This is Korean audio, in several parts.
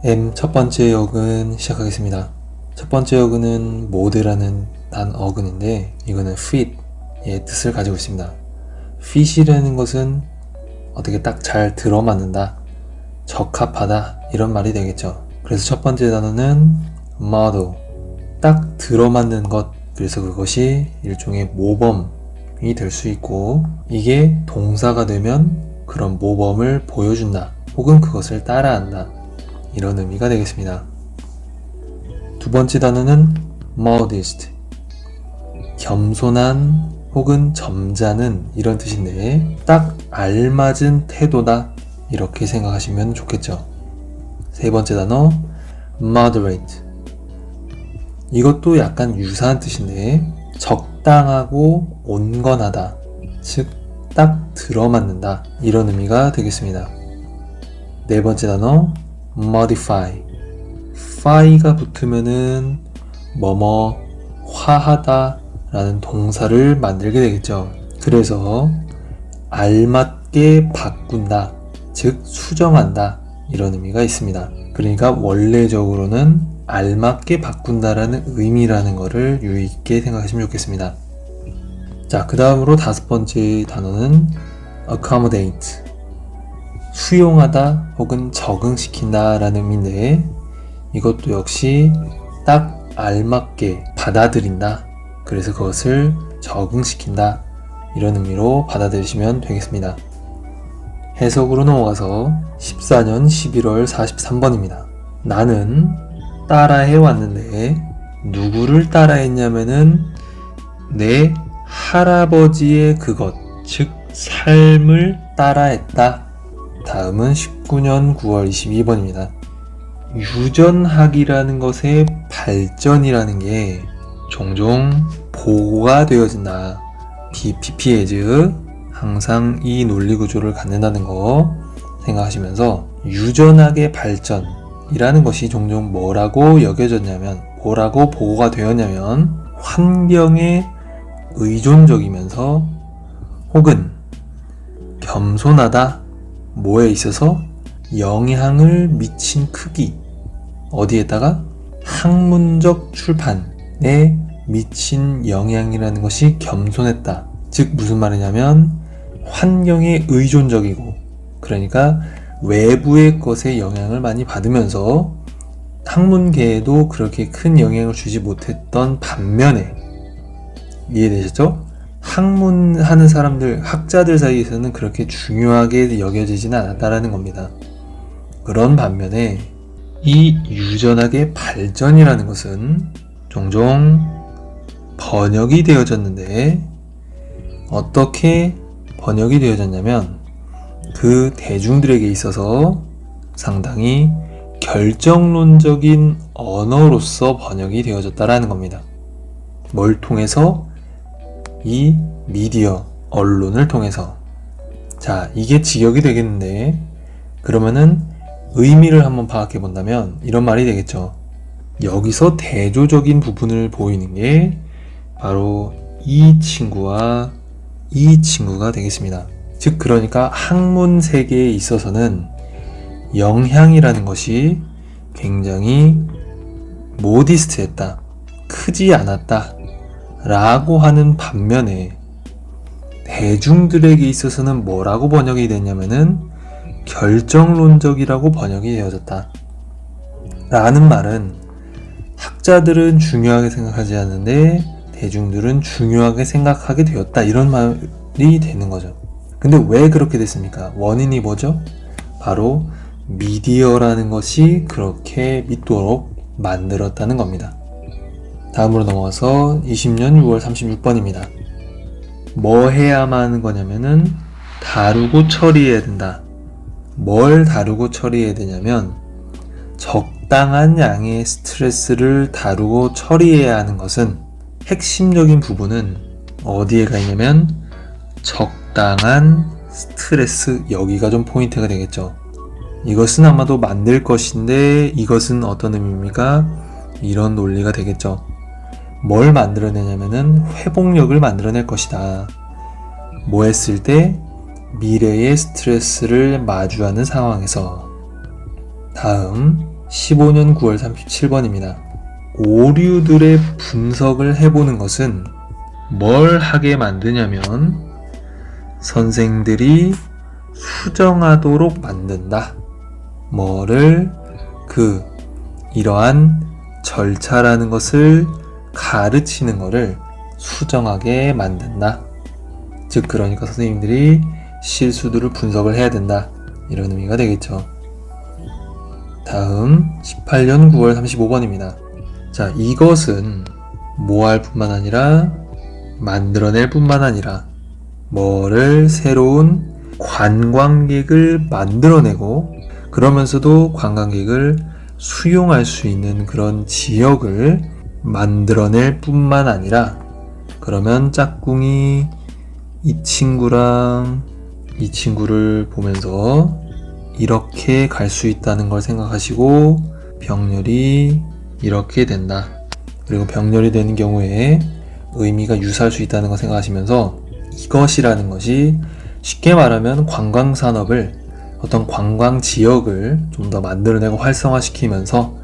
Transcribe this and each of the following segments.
M 첫 번째 어근 시작하겠습니다. 첫 번째 어근은 mode라는 어근인데 이거는 fit의 뜻을 가지고 있습니다. fit이라는 것은 어떻게 딱 잘 들어맞는다, 적합하다 이런 말이 되겠죠. 그래서 첫 번째 단어는 model, 딱 들어맞는 것, 그래서 그것이 일종의 모범이 될 수 있고 이게 동사가 되면 그런 모범을 보여준다 혹은 그것을 따라한다 이런 의미가 되겠습니다. 두 번째 단어는 modest, 겸손한 혹은 점잖은 이런 뜻인데 딱 알맞은 태도다 이렇게 생각하시면 좋겠죠. 세 번째 단어 moderate, 이것도 약간 유사한 뜻인데 적당하고 온건하다, 즉 딱 들어맞는다 이런 의미가 되겠습니다. 네 번째 단어 modify, fy가 붙으면은 뭐뭐 화하다 라는 동사를 만들게 되겠죠. 그래서 알맞게 바꾼다, 즉 수정한다 이런 의미가 있습니다. 그러니까 원래적으로는 알맞게 바꾼다라는 의미라는 것을 유의 있게 생각하시면 좋겠습니다. 자, 그 다음으로 다섯 번째 단어는 accommodate, 수용하다 혹은 적응시킨다 라는 의미인데 이것도 역시 딱 알맞게 받아들인다, 그래서 그것을 적응시킨다 이런 의미로 받아들이시면 되겠습니다. 해석으로 넘어가서 14년 11월 43번입니다. 나는 따라해 왔는데 누구를 따라했냐면은 내 할아버지의 그것, 즉 삶을 따라했다. 다음은 19년 9월 22번입니다. 유전학이라는 것의 발전이라는 게 종종 보고가 되어진다. BPPAs, 항상 이 논리 구조를 갖는다는 거 생각하시면서 유전학의 발전이라는 것이 종종 뭐라고 여겨졌냐면, 뭐라고 보고가 되었냐면 환경에 의존적이면서 혹은 겸손하다, 뭐에 있어서 영향을 미친 크기, 어디에다가 학문적 출판에 미친 영향이라는 것이 겸손했다. 즉 무슨 말이냐면 환경에 의존적이고, 그러니까 외부의 것에 영향을 많이 받으면서 학문계에도 그렇게 큰 영향을 주지 못했던 반면에, 이해되셨죠? 학문하는 사람들, 학자들 사이에서는 그렇게 중요하게 여겨지지는 않았다라는 겁니다. 그런 반면에 이 유전학의 발전이라는 것은 종종 번역이 되어졌는데, 어떻게 번역이 되어졌냐면 그 대중들에게 있어서 상당히 결정론적인 언어로서 번역이 되어졌다라는 겁니다. 뭘 통해서? 이 미디어, 언론을 통해서. 자, 이게 직역이 되겠는데 그러면은 의미를 한번 파악해 본다면 이런 말이 되겠죠. 여기서 대조적인 부분을 보이는 게 바로 이 친구와 이 친구가 되겠습니다. 즉 그러니까 학문 세계에 있어서는 영향이라는 것이 굉장히 모디스트했다, 크지 않았다 라고 하는 반면에 대중들에게 있어서는 뭐라고 번역이 됐냐면은 결정론적이라고 번역이 되어졌다 라는 말은 학자들은 중요하게 생각하지 않는데 대중들은 중요하게 생각하게 되었다, 이런 말이 되는 거죠. 근데 왜 그렇게 됐습니까? 원인이 뭐죠? 바로 미디어라는 것이 그렇게 믿도록 만들었다는 겁니다. 다음으로 넘어가서 20년 6월 36번입니다. 뭐 해야만 하는 거냐면은 다루고 처리해야 된다. 뭘 다루고 처리해야 되냐면 적당한 양의 스트레스를 다루고 처리해야 하는 것은, 핵심적인 부분은 어디에 가 있냐면 적당한 스트레스, 여기가 좀 포인트가 되겠죠. 이것은 아마도 만들 것인데 이것은 어떤 의미입니까? 이런 논리가 되겠죠. 뭘 만들어내냐면은 회복력을 만들어낼 것이다. 뭐 했을 때? 미래의 스트레스를 마주하는 상황에서. 다음 15년 9월 37번입니다. 오류들의 분석을 해보는 것은 뭘 하게 만드냐면 선생들이 수정하도록 만든다. 뭐를 이러한 절차라는 것을 가르치는 것을 수정하게 만든다. 즉 그러니까 선생님들이 실수들을 분석을 해야 된다. 이런 의미가 되겠죠. 다음 18년 9월 35번입니다. 자, 이것은 뭐할 뿐만 아니라 만들어낼 뿐만 아니라 뭐를 새로운 관광객을 만들어내고 그러면서도 관광객을 수용할 수 있는 그런 지역을 만들어낼 뿐만 아니라 그러면 짝꿍이 이 친구랑 이 친구를 보면서 이렇게 갈 수 있다는 걸 생각하시고 병렬이 이렇게 된다. 그리고 병렬이 되는 경우에 의미가 유사할 수 있다는 걸 생각하시면서 이것이라는 것이 쉽게 말하면 관광산업을 어떤 관광 지역을 좀 더 만들어내고 활성화시키면서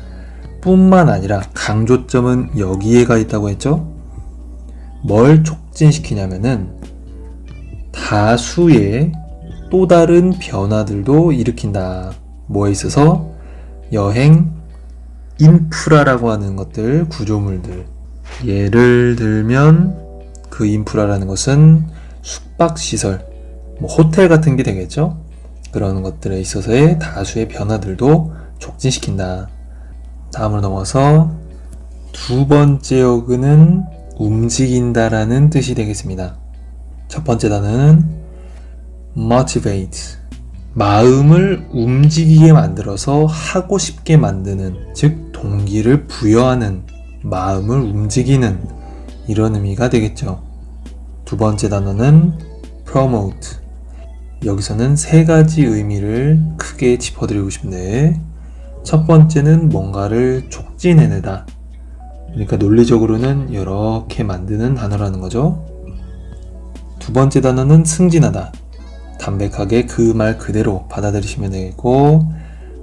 뿐만 아니라 강조점은 여기에가 있다고 했죠? 뭘 촉진시키냐면은 다수의 또 다른 변화들도 일으킨다. 뭐에 있어서? 여행, 인프라라고 하는 것들, 구조물들. 예를 들면 그 인프라라는 것은 숙박시설, 호텔 같은 게 되겠죠? 그런 것들에 있어서의 다수의 변화들도 촉진시킨다. 다음으로 넘어서 두 번째 어근은 움직인다라는 뜻이 되겠습니다. 첫 번째 단어는 motivate, 마음을 움직이게 만들어서 하고 싶게 만드는, 즉 동기를 부여하는, 마음을 움직이는 이런 의미가 되겠죠. 두 번째 단어는 promote, 여기서는 세 가지 의미를 크게 짚어드리고 싶은데 첫 번째는 뭔가를 촉진해내다, 그러니까 논리적으로는 이렇게 만드는 단어라는 거죠. 두 번째 단어는 승진하다, 담백하게 그 말 그대로 받아들이시면 되겠고,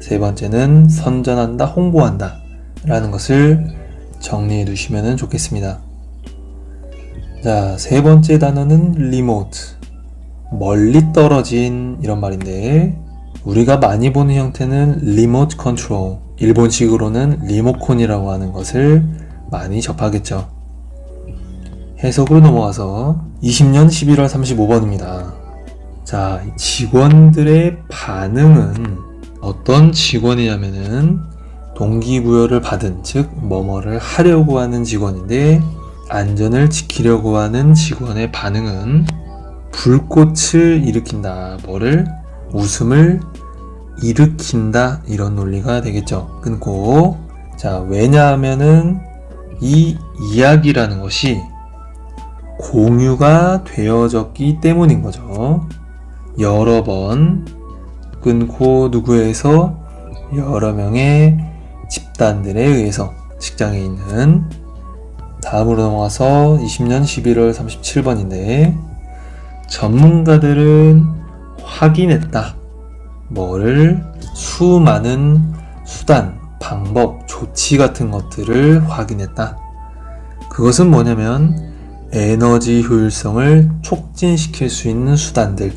세 번째는 선전한다, 홍보한다 라는 것을 정리해 두시면 좋겠습니다. 자, 세 번째 단어는 remote, 멀리 떨어진 이런 말인데 우리가 많이 보는 형태는 remote control, 일본식으로는 리모콘이라고 하는 것을 많이 접하겠죠. 해석으로 넘어가서 20년 11월 35번입니다. 자, 직원들의 반응은 어떤 직원이냐면은 동기부여를 받은, 즉 뭐뭐를 하려고 하는 직원인데 안전을 지키려고 하는 직원의 반응은 불꽃을 일으킨다. 뭐를? 웃음을 일으킨다. 이런 논리가 되겠죠. 끊고, 자, 왜냐하면은 이 이야기라는 것이 공유가 되어졌기 때문인 거죠. 여러 번 끊고 누구에서? 여러 명의 집단들에 의해서 직장에 있는. 다음으로 넘어가서 20년 11월 37번인데 전문가들은 확인했다. 뭐를? 수많은 수단, 방법, 조치 같은 것들을 확인했다. 그것은 뭐냐면 에너지 효율성을 촉진시킬 수 있는 수단들.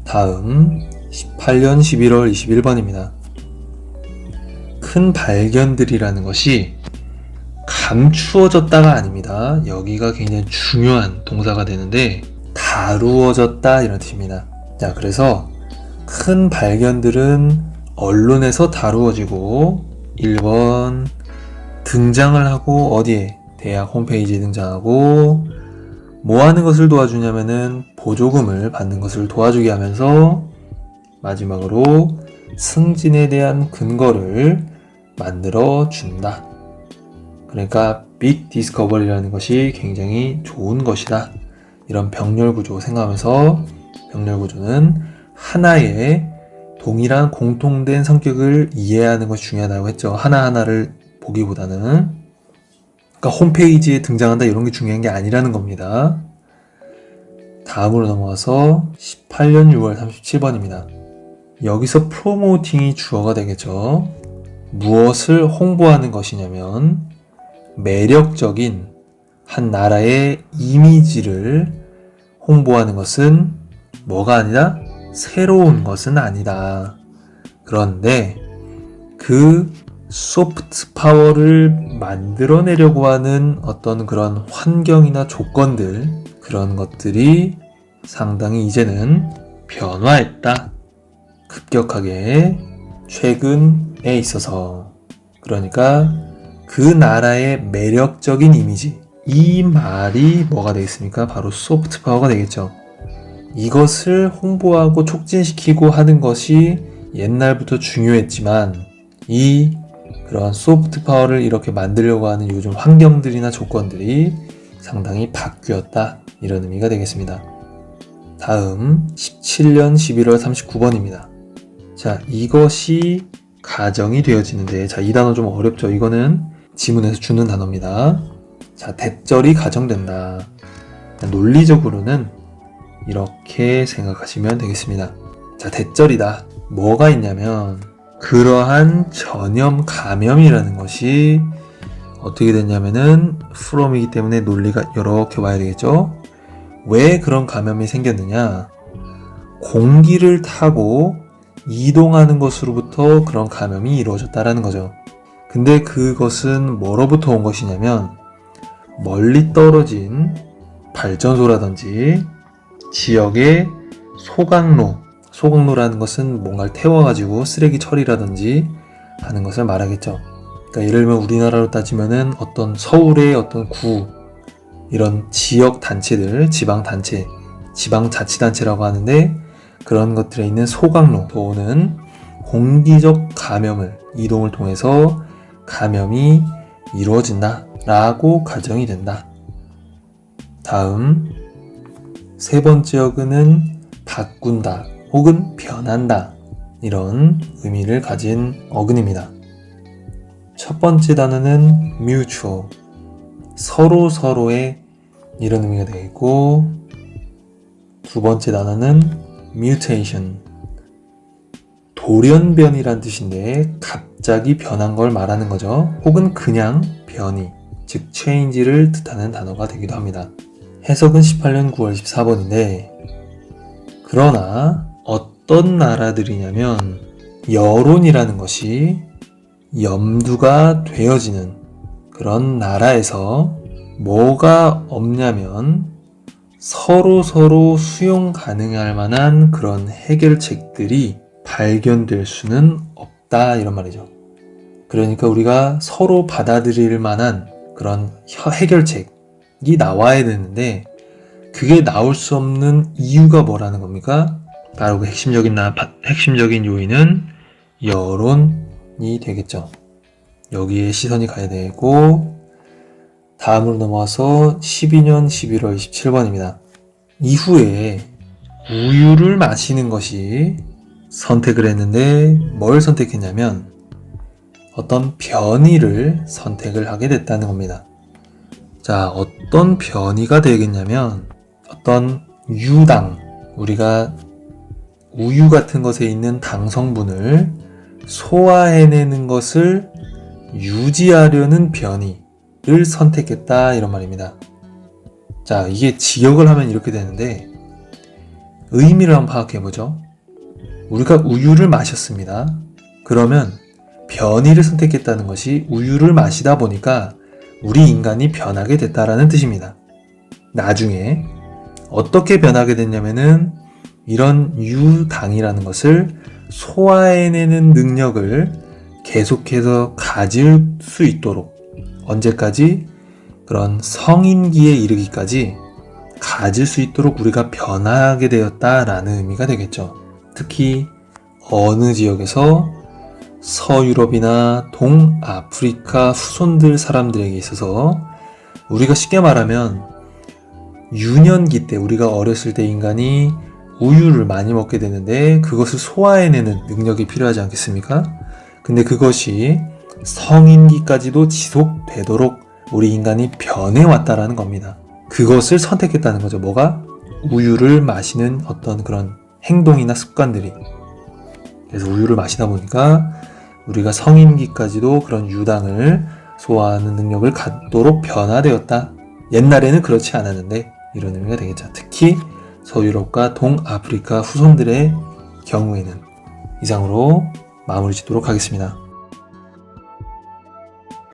다음 18년 11월 21번입니다. 큰 발견들이라는 것이 감추어졌다가 아닙니다. 여기가 굉장히 중요한 동사가 되는데 다루어졌다 이런 뜻입니다. 자, 그래서 큰 발견들은 언론에서 다루어지고 1번 등장을 하고 어디에? 대학 홈페이지에 등장하고 뭐 하는 것을 도와주냐면은 보조금을 받는 것을 도와주게 하면서 마지막으로 승진에 대한 근거를 만들어 준다. 그러니까 빅 디스커버리라는 것이 굉장히 좋은 것이다. 이런 병렬 구조 생각하면서 병렬 구조는 하나의 동일한 공통된 성격을 이해하는 것이 중요하다고 했죠. 하나하나를 보기보다는. 그러니까 홈페이지에 등장한다 이런 게 중요한 게 아니라는 겁니다. 다음으로 넘어와서 18년 6월 37번입니다. 여기서 promoting이 주어가 되겠죠. 무엇을 홍보하는 것이냐면 매력적인 한 나라의 이미지를 홍보하는 것은 뭐가 아니라 새로운 것은 아니다. 그런데 그 소프트 파워를 만들어내려고 하는 어떤 그런 환경이나 조건들, 그런 것들이 상당히 이제는 변화했다. 급격하게 최근에 있어서. 그러니까 그 나라의 매력적인 이미지, 이 말이 뭐가 되겠습니까? 바로 소프트 파워가 되겠죠. 이것을 홍보하고 촉진시키고 하는 것이 옛날부터 중요했지만 이 그런 소프트 파워를 이렇게 만들려고 하는 요즘 환경들이나 조건들이 상당히 바뀌었다, 이런 의미가 되겠습니다. 다음 17년 11월 39번입니다. 자, 이것이 가정이 되어지는데, 자, 이 단어 좀 어렵죠. 이거는 지문에서 주는 단어입니다. 자, 대절이 가정된다. 논리적으로는 이렇게 생각하시면 되겠습니다. 자, 대절이다. 뭐가 있냐면 그러한 전염 감염이라는 것이 어떻게 됐냐면은 from이기 때문에 논리가 이렇게 와야 되겠죠. 왜 그런 감염이 생겼느냐? 공기를 타고 이동하는 것으로부터 그런 감염이 이루어졌다라는 거죠. 근데 그것은 뭐로부터 온 것이냐면 멀리 떨어진 발전소라든지 지역의 소각로라는 것은 뭔가를 태워가지고 쓰레기 처리라든지 하는 것을 말하겠죠. 그러니까 예를 들면 우리나라로 따지면은 어떤 서울의 어떤 구, 이런 지역 단체들, 지방단체, 지방자치단체라고 하는데 그런 것들에 있는 소각로, 또는 공기적 감염을, 이동을 통해서 감염이 이루어진다 라고 가정이 된다. 다음 세 번째 어근은 바꾼다 혹은 변한다, 이런 의미를 가진 어근입니다. 첫 번째 단어는 mutual, 서로의 이런 의미가 되겠고, 두 번째 단어는 mutation, 돌연변이란 뜻인데 갑자기 변한 걸 말하는 거죠. 혹은 그냥 변이, 즉 change를 뜻하는 단어가 되기도 합니다. 해석은 18년 9월 14번인데, 그러나 어떤 나라들이냐면 여론이라는 것이 염두가 되어지는 그런 나라에서 뭐가 없냐면 서로 수용 가능할 만한 그런 해결책들이 발견될 수는 없다, 이런 말이죠. 그러니까 우리가 서로 받아들일 만한 그런 해결책이 나와야 되는데 그게 나올 수 없는 이유가 뭐라는 겁니까? 바로 그 핵심적인 요인은 여론이 되겠죠. 여기에 시선이 가야 되고, 다음으로 넘어와서 12년 11월 27번입니다. 이후에 우유를 마시는 것이 선택을 했는데 뭘 선택했냐면 어떤 변이를 선택을 하게 됐다는 겁니다. 자, 어떤 변이가 되겠냐면 어떤 유당, 우리가 우유 같은 것에 있는 당 성분을 소화해내는 것을 유지하려는 변이를 선택했다, 이런 말입니다. 자, 이게 직역을 하면 이렇게 되는데 의미를 한번 파악해보죠. 우리가 우유를 마셨습니다. 그러면 변이를 선택했다는 것이 우유를 마시다 보니까 우리 인간이 변하게 됐다라는 뜻입니다. 나중에 어떻게 변하게 됐냐면은 이런 유당이라는 것을 소화해내는 능력을 계속해서 가질 수 있도록, 언제까지? 그런 성인기에 이르기까지 가질 수 있도록 우리가 변하게 되었다라는 의미가 되겠죠. 특히 어느 지역에서 서유럽이나 동아프리카 후손들 사람들에게 있어서 우리가 쉽게 말하면 유년기 때, 우리가 어렸을 때 인간이 우유를 많이 먹게 되는데 그것을 소화해내는 능력이 필요하지 않겠습니까? 근데 그것이 성인기까지도 지속되도록 우리 인간이 변해왔다라는 겁니다. 그것을 선택했다는 거죠. 뭐가? 우유를 마시는 어떤 그런 행동이나 습관들이. 그래서 우유를 마시다 보니까 우리가 성인기까지도 그런 유당을 소화하는 능력을 갖도록 변화되었다. 옛날에는 그렇지 않았는데 이런 의미가 되겠죠. 특히 서유럽과 동아프리카 후손들의 경우에는 이상으로 마무리 짓도록 하겠습니다.